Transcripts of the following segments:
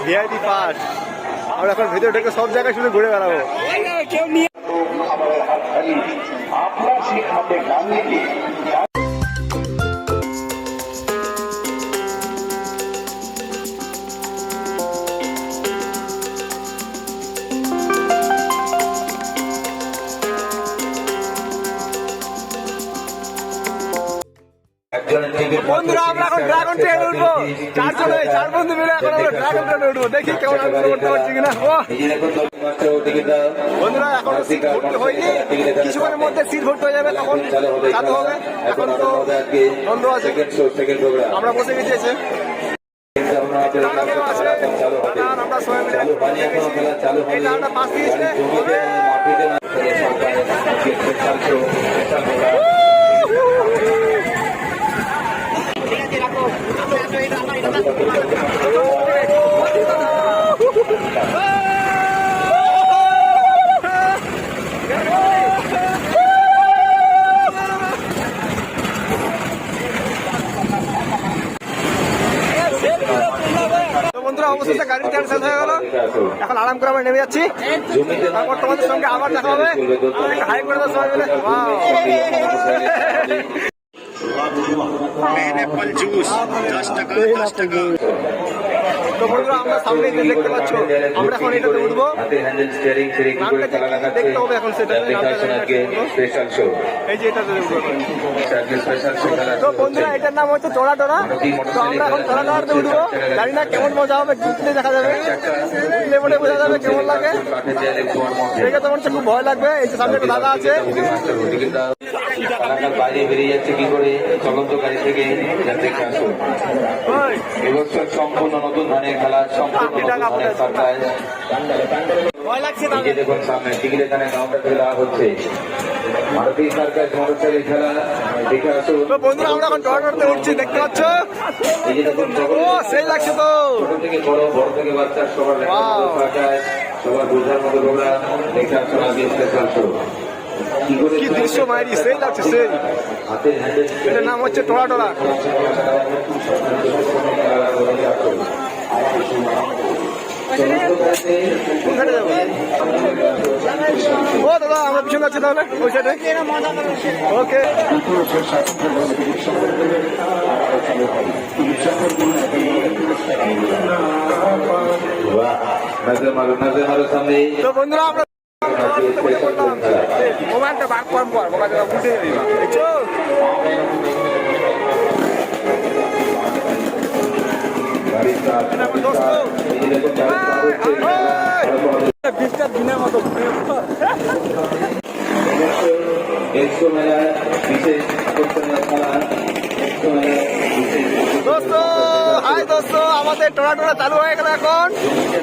VIP pass আমরা এখন ভিতরে ঢুকে সব জায়গায় শুধু ঘুরে বেড়াবো। কেউ নিয়ে আপনার শিক্ষাতে গান্ধীজি বন্ধুরা আমরা এখন ড্রাগন ট্রেনে উঠবো। চার বন্ধু মিলে এখন আমরা ড্রাগন ট্রেনে উঠবো। দেখি কেমন আনন্দ করতে পারছি কিনা। বন্ধুরা এখন সিট ভর্তি হয়নি, কিছুক্ষণের মধ্যে সিট ভর্তি হয়ে যাবে, তখন চালু হবে। এখন তো বন্ধ আছে, আমরা বসে গেছি। আমরা সবাই মিলে আমরা পাশ দিয়েছে। অবশেষে গাড়ি ক্যান্সেল হয়ে গেল, এখন আরাম করে আমরা নেমে যাচ্ছি। তারপর তোমাদের সঙ্গে আবার দেখা হবে। হাই করে দাও সবাই মিলে। তো বন্ধুরা আমরা সামনে দেখতে পাচ্ছ, আমরা এখন এটাতে উঠবো। দেখতে হবে এখন সেটা। এই যে এটাতে উঠবো। তো বন্ধুরা এটার নাম হচ্ছে টোরা টোরা। তো আমরা এখন টোরা টোরাতে উঠবো। জানি না কেমন মজা হবে, ঘুরতে দেখা যাবে, উঠলে বলে বোঝা যাবে কেমন লাগে। দেখে তো মনে হচ্ছে খুব ভয় লাগবে। এই যে সামনে একটা দাদা আছে। বাইরে বেরিয়ে যাচ্ছে কি করে চলন্ত গাড়ি থেকে যাতে এবছর সম্পূর্ণ নতুন ধানের খেলা, সম্পূর্ণ দেখুন সামনে টিকিট এখানে কাউন্টার থেকে দেওয়া হচ্ছে। মারুতি সার্কাস মোটরসাইকেল খেলা দেখে আসুন। বন্ধুরা আমরা এখন ট্রেনে উঠছি, দেখতে পাচ্ছ। সেই লাগছে তো, ছোট থেকে বড়, বড় থেকে বাচ্চা সবার সবার বোঝার মতো প্রোগ্রাম দেখে আসুন। আগে স্পেশাল শো কি দৃশ্য মাইরি, সেই লাগছে সেই। এটার নাম হচ্ছে টোরা টোরা। ও দাদা আমরা পিছনে আছি তাহলে ওই সাইডে। ওকে তো বন্ধুরা আমরা মোবাইলটা বার করার পর মোবাইলটা উঠে দেখছো। দিনের মতো দোস্ত আমাদের টোরা টোরা চালু হয়ে গেল। এখন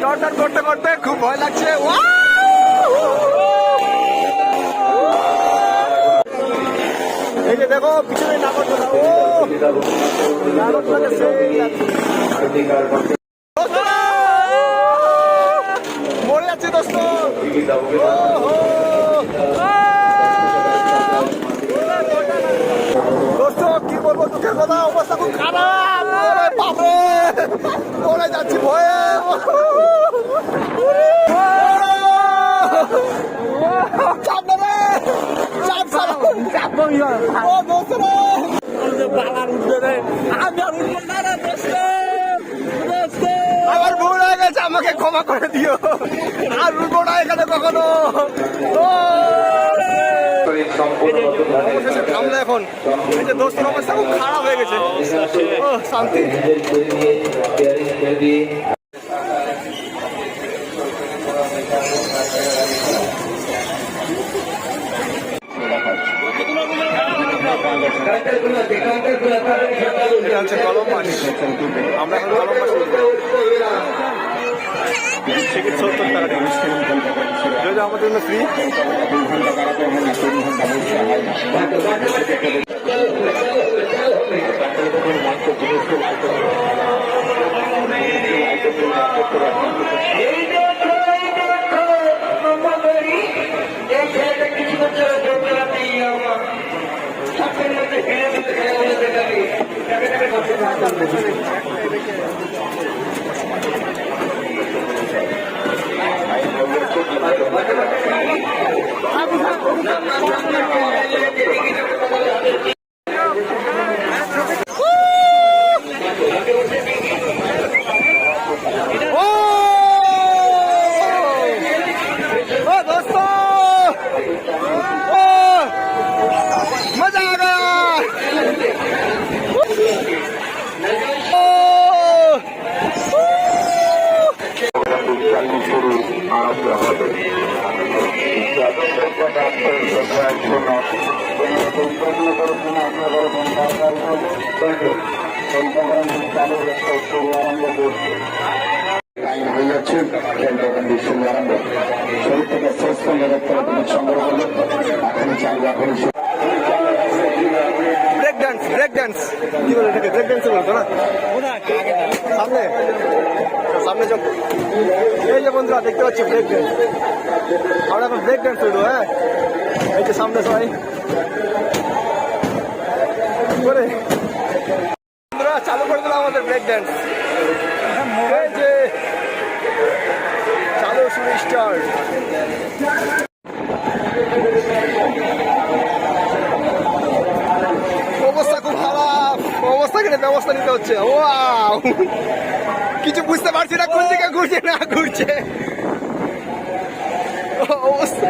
টর্টার করতে করতে খুব ভয় লাগছে। এই যে দেখো পিছনে নাগরদোলা। ও নাগরদোলা মরে যাচ্ছে দোস্ত। দোস্ত কি বলবো, দুঃখের কথা, অবস্থা খুব খারাপ। বাপরে মরে যাচ্ছি ভয়ে। চাপ না রে, চাপ চাপ ও দোস্ত রে, বালার উঠবে রে। আমি আর উঠবো না রে দোস্ত। আমার ভুল হয়ে গেছে, আমাকে ক্ষমা করে দিও। আর উঠবো না এখানে কখনো। থামলে এখন এই যে দোস্তের অবস্থা খুব খারাপ হয়ে গেছে। ও শান্তি। আমরা এখন কলম মাছ টিকিট 70 টাকা টিকিট, যেটা আমাদের জন্য ফ্রি। ओ दोस्तों, ओ मजा आ गया। টাইম হয়ে যাচ্ছে, শুরু আরম্ভ। শুরু থেকে শেষ পর্যন্ত সংগ্রহ করলো এখনই চালু, এখনই ব্রেক ডান্স, ব্রেক ডান্স কি বলে এটাকে? ব্রেক ডান্স বলতো না? সামনে সামনে চল। এই যে বন্ধুরা দেখতে পাচ্ছি ব্রেক ডান্স, আমরা এখন ব্রেক ডান্স উঠবো। হ্যাঁ, এই যে সামনে সবাই করে বন্ধুরা চালু করে দিলাম আমাদের ব্রেক ডান্স। এই যে চালু, শুরু, স্টার্ট। অবস্থা খুব খারাপ, অবস্থা কিনে ব্যবস্থা নিতে হচ্ছে। ওয়াও, কিছু বুঝতে পারছি না কোন দিকে ঘুরছে না ঘুরছে অবস্থা।